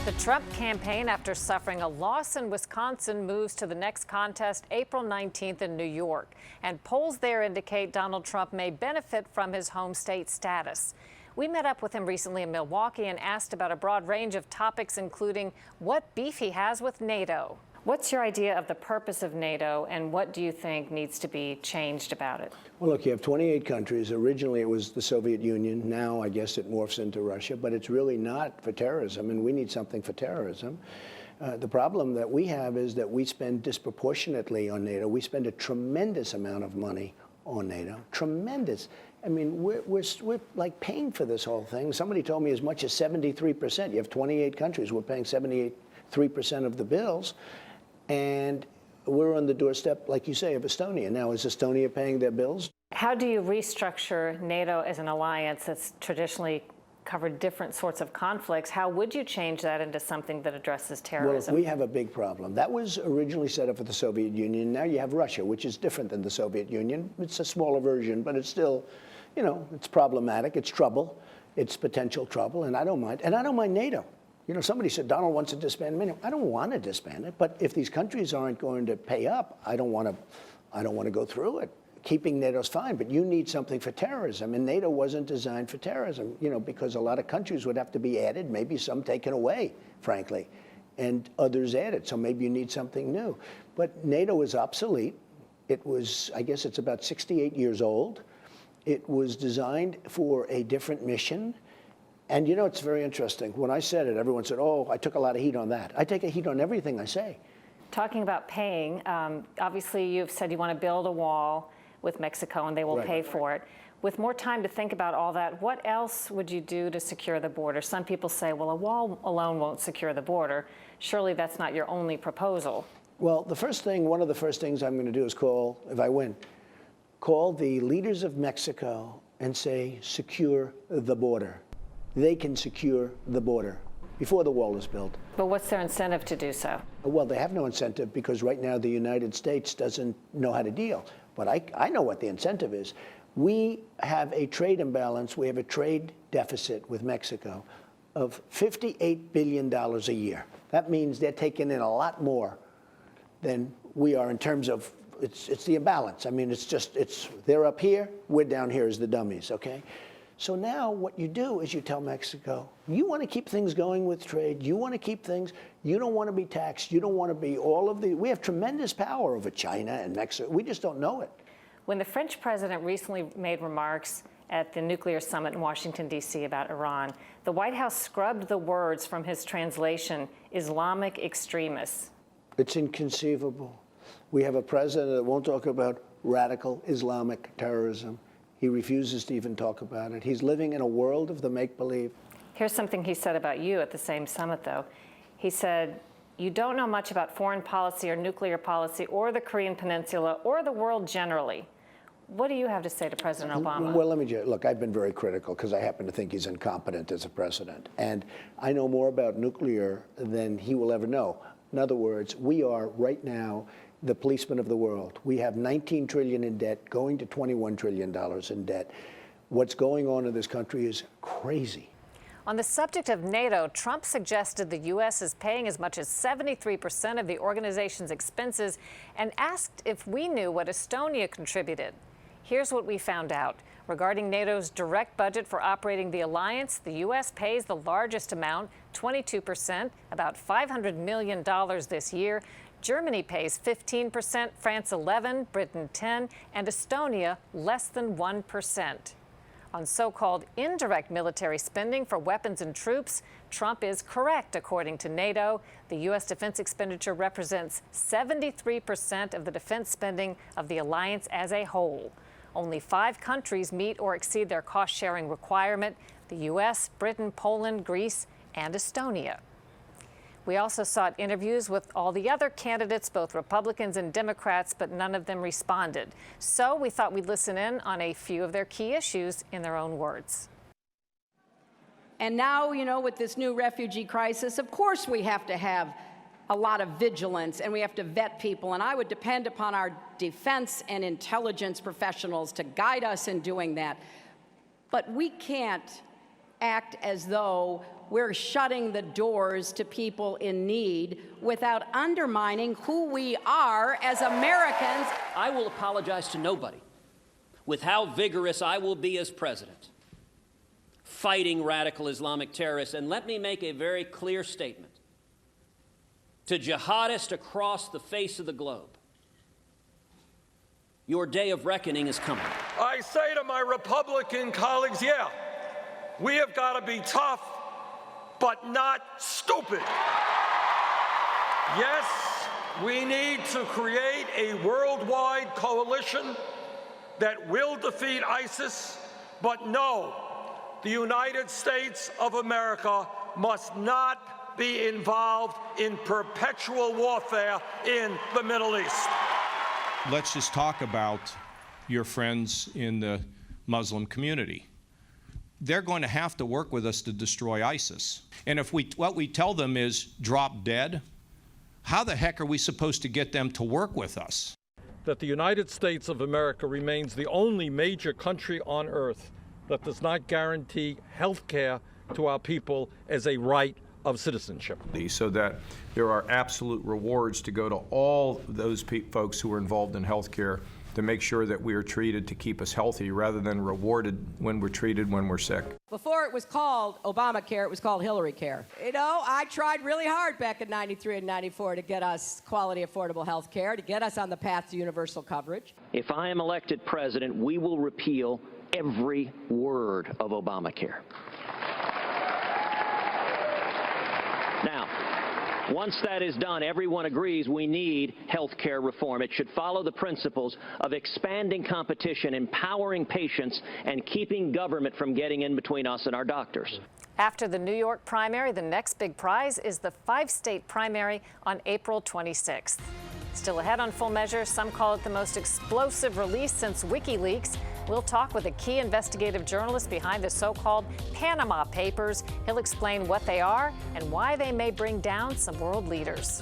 The Trump campaign, after suffering a loss in Wisconsin, moves to the next contest April 19th in New York. And polls there indicate Donald Trump may benefit from his home state status. We met up with him recently in Milwaukee and asked about a broad range of topics, including what beef he has with NATO. What's your idea of the purpose of NATO, and what do you think needs to be changed about it? Well, look, you have 28 countries. Originally, it was the Soviet Union. Now, I guess it morphs into Russia, but it's really not for terrorism, and we need something for terrorism. The problem that we have is that we spend disproportionately on NATO. We spend a tremendous amount of money on NATO, tremendous. I mean, we're like paying for this whole thing. Somebody told me as much as 73%. You have 28 countries. We're paying 73% of the bills. And we're on the doorstep, like you say, of Estonia. Now, is Estonia paying their bills? How do you restructure NATO as an alliance that's traditionally covered different sorts of conflicts? How would you change that into something that addresses terrorism? Well, we have a big problem. That was originally set up for the Soviet Union. Now you have Russia, which is different than the Soviet Union. It's a smaller version, but it's still, you know, it's problematic. It's trouble. It's potential trouble, and I don't mind. And I don't mind NATO. You know, somebody said Donald wants to disband NATO. I don't want to disband it, but if these countries aren't going to pay up, I don't want to go through it. Keeping NATO's fine, but you need something for terrorism, and NATO wasn't designed for terrorism, you know, because a lot of countries would have to be added, maybe some taken away, frankly, and others added, so maybe you need something new. But NATO is obsolete. It was, I guess it's about 68 years old. It was designed for a different mission. And you know, it's very interesting. When I said it, everyone said, oh, I took a lot of heat on that. I take a heat on everything I say. Talking about paying, obviously you've said you want to build a wall with Mexico and they will pay for it. With more time to think about all that, what else would you do to secure the border? Some people say, well, a wall alone won't secure the border. Surely that's not your only proposal. Well, the first thing, one of the first things I'm going to do is call, if I win, call the leaders of Mexico and say, secure the border. They can secure the border before the wall is built. But what's their incentive to do so? Well, they have no incentive because right now the United States doesn't know how to deal. But I know what the incentive is. We have a trade imbalance. We have a trade deficit with Mexico of $58 billion a year. That means they're taking in a lot more than we are in terms of, it's the imbalance. I mean, they're up here, we're down here as the dummies, okay? So now what you do is you tell Mexico, you want to keep things going with trade, you want to keep things, you don't want to be taxed, you don't want to be we have tremendous power over China and Mexico, we just don't know it. When the French president recently made remarks at the nuclear summit in Washington, D.C. about Iran, the White House scrubbed the words from his translation, Islamic extremists. It's inconceivable. We have a president that won't talk about radical Islamic terrorism. He refuses to even talk about it. He's living in a world of the make-believe. Here's something he said about you at the same summit, though. He said, you don't know much about foreign policy or nuclear policy or the Korean Peninsula or the world generally. What do you have to say to President Obama? Well, let me just, look, I've been very critical because I happen to think he's incompetent as a president. And I know more about nuclear than he will ever know. In other words, we are right now the policeman of the world. We have $19 trillion in debt, going to $21 trillion in debt. What's going on in this country is crazy. On the subject of NATO, Trump suggested the U.S. is paying as much as 73% of the organization's expenses and asked if we knew what Estonia contributed. Here's what we found out. Regarding NATO's direct budget for operating the alliance, the U.S. pays the largest amount, 22%, about $500 million this year. Germany pays 15%, France 11%, Britain 10%, and Estonia less than 1%. On so-called indirect military spending for weapons and troops, Trump is correct, according to NATO. The U.S. defense expenditure represents 73% of the defense spending of the alliance as a whole. Only 5 countries meet or exceed their cost-sharing requirement: the U.S., Britain, Poland, Greece, and Estonia. We also sought interviews with all the other candidates, both Republicans and Democrats, but none of them responded. So we thought we'd listen in on a few of their key issues in their own words. And now, you know, with this new refugee crisis, of course we have to have a lot of vigilance and we have to vet people. And I would depend upon our defense and intelligence professionals to guide us in doing that. But we can't act as though we're shutting the doors to people in need without undermining who we are as Americans. I will apologize to nobody with how vigorous I will be as president, fighting radical Islamic terrorists. And let me make a very clear statement to jihadists across the face of the globe. Your day of reckoning is coming. I say to my Republican colleagues, yeah, we have got to be tough, but not stupid. Yes, we need to create a worldwide coalition that will defeat ISIS, but no, the United States of America must not be involved in perpetual warfare in the Middle East. Let's just talk about your friends in the Muslim community. They're going to have to work with us to destroy ISIS. And if what we tell them is drop dead, how the heck are we supposed to get them to work with us? That the United States of America remains the only major country on earth that does not guarantee health care to our people as a right of citizenship. So that there are absolute rewards to go to all those folks who are involved in health care to make sure that we are treated to keep us healthy rather than rewarded when we're treated when we're sick. Before it was called Obamacare, it was called Hillary Care. You know, I tried really hard back in 93 and 94 to get us quality, affordable health care, to get us on the path to universal coverage. If I am elected president, we will repeal every word of Obamacare. Now, once that is done, everyone agrees we need health care reform. It should follow the principles of expanding competition, empowering patients, and keeping government from getting in between us and our doctors. After the New York primary, the next big prize is the 5-state primary on April 26th. Still ahead on Full Measure, some call it the most explosive release since WikiLeaks. We'll talk with a key investigative journalist behind the so-called Panama Papers. He'll explain what they are and why they may bring down some world leaders.